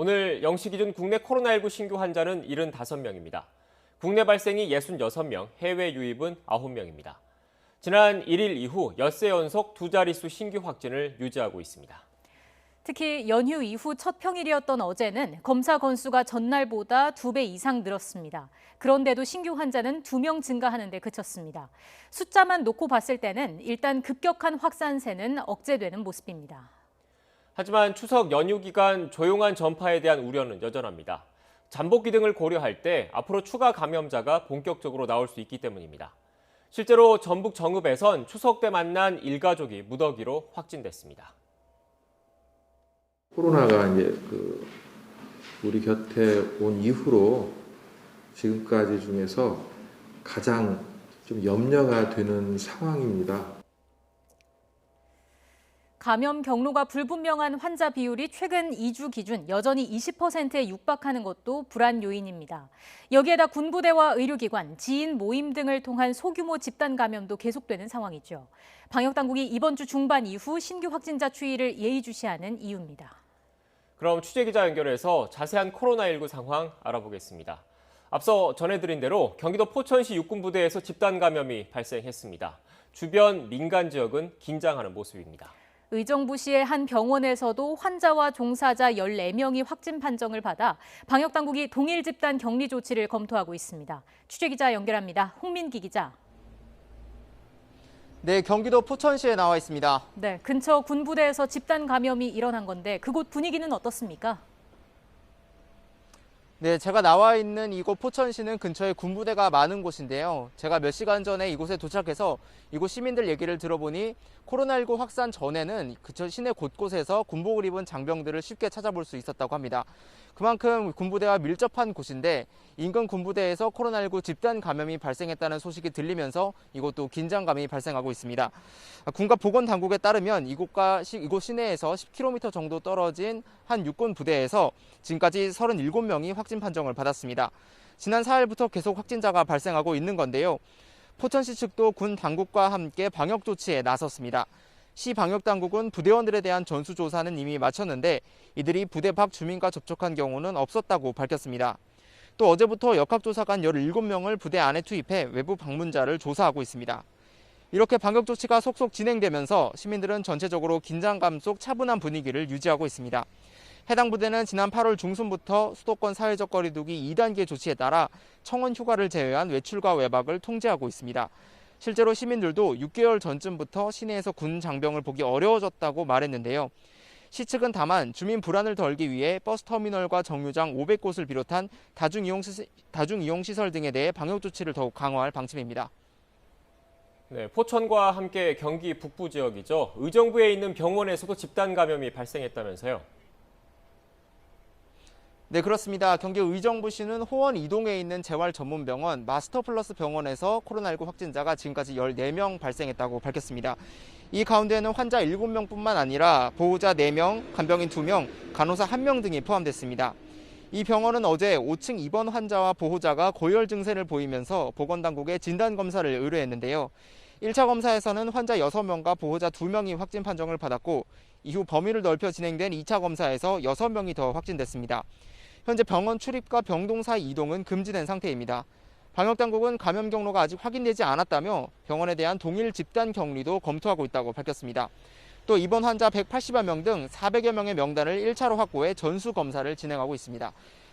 오늘 0시 기준 국내 코로나19 신규 환자는 75명입니다. 국내 발생이 66명, 해외 유입은 9명입니다. 지난 1일 이후 엿새 연속 두 자릿수 신규 확진을 유지하고 있습니다. 특히 연휴 이후 첫 평일이었던 어제는 검사 건수가 전날보다 2배 이상 늘었습니다. 그런데도 신규 환자는 2명 증가하는 데 그쳤습니다. 숫자만 놓고 봤을 때는 일단 급격한 확산세는 억제되는 모습입니다. 하지만 추석 연휴 기간 조용한 전파에 대한 우려는 여전합니다. 잠복기 등을 고려할 때 앞으로 추가 감염자가 본격적으로 나올 수 있기 때문입니다. 실제로 전북 정읍에선 추석 때 만난 일가족이 무더기로 확진됐습니다. 코로나가 이제 우리 곁에 온 이후로 지금까지 중에서 가장 좀 염려가 되는 상황입니다. 감염 경로가 불분명한 환자 비율이 최근 2주 기준 여전히 20%에 육박하는 것도 불안 요인입니다. 여기에다 군부대와 의료기관, 지인 모임 등을 통한 소규모 집단 감염도 계속되는 상황이죠. 방역당국이 이번 주 중반 이후 신규 확진자 추이를 예의주시하는 이유입니다. 그럼 취재기자 연결해서 자세한 코로나19 상황 알아보겠습니다. 앞서 전해드린 대로 경기도 포천시 육군부대에서 집단 감염이 발생했습니다. 주변 민간 지역은 긴장하는 모습입니다. 의정부시의 한 병원에서도 환자와 종사자 14명이 확진 판정을 받아 방역당국이 동일 집단 격리 조치를 검토하고 있습니다. 취재기자 연결합니다. 홍민기 기자. 네, 경기도 포천시에 나와 있습니다. 네, 근처 군부대에서 집단 감염이 일어난 건데 그곳 분위기는 어떻습니까? 네, 제가 나와 있는 이곳 포천시는 근처에 군부대가 많은 곳인데요. 제가 몇 시간 전에 이곳에 도착해서 이곳 시민들 얘기를 들어보니 코로나19 확산 전에는 근처 시내 곳곳에서 군복을 입은 장병들을 쉽게 찾아볼 수 있었다고 합니다. 그만큼 군부대와 밀접한 곳인데 인근 군부대에서 코로나19 집단 감염이 발생했다는 소식이 들리면서 이곳도 긴장감이 발생하고 있습니다. 군과 보건당국에 따르면 이곳 시내에서 10km 정도 떨어진 한 육군 부대에서 지금까지 37명이 확진 판정을 받았습니다. 지난 4일부터 계속 확진자가 발생하고 있는 건데요. 포천시 측도 군 당국과 함께 방역 조치에 나섰습니다. 시 방역당국은 부대원들에 대한 전수조사는 이미 마쳤는데 이들이 부대 밖 주민과 접촉한 경우는 없었다고 밝혔습니다. 또 어제부터 역학조사관 17명을 부대 안에 투입해 외부 방문자를 조사하고 있습니다. 이렇게 방역 조치가 속속 진행되면서 시민들은 전체적으로 긴장감 속 차분한 분위기를 유지하고 있습니다. 해당 부대는 지난 8월 중순부터 수도권 사회적 거리두기 2단계 조치에 따라 청원 휴가를 제외한 외출과 외박을 통제하고 있습니다. 실제로 시민들도 6개월 전쯤부터 시내에서 군 장병을 보기 어려워졌다고 말했는데요. 시 측은 다만 주민 불안을 덜기 위해 버스터미널과 정류장 500곳을 비롯한 다중이용시설 등에 대해 방역 조치를 더욱 강화할 방침입니다. 네, 포천과 함께 경기 북부 지역이죠. 의정부에 있는 병원에서도 집단 감염이 발생했다면서요. 네, 그렇습니다. 경기 의정부시는 호원 이동에 있는 재활전문병원 마스터플러스 병원에서 코로나19 확진자가 지금까지 14명 발생했다고 밝혔습니다. 이 가운데는 환자 7명뿐만 아니라 보호자 4명, 간병인 2명, 간호사 1명 등이 포함됐습니다. 이 병원은 어제 5층 입원 환자와 보호자가 고열 증세를 보이면서 보건당국에 진단검사를 의뢰했는데요. 1차 검사에서는 환자 6명과 보호자 2명이 확진 판정을 받았고 이후 범위를 넓혀 진행된 2차 검사에서 6명이 더 확진됐습니다. 현재 병원 출입과 병동 사이 이동은 금지된 상태입니다. 방역당국은 감염 경로가 아직 확인되지 않았다며 병원에 대한 동일 집단 격리도 검토하고 있다고 밝혔습니다. 또 입원 환자 180여 명 등 400여 명의 명단을 1차로 확보해 전수 검사를 진행하고 있습니다.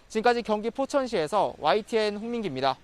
지금까지 경기 포천시에서 YTN 홍민기입니다.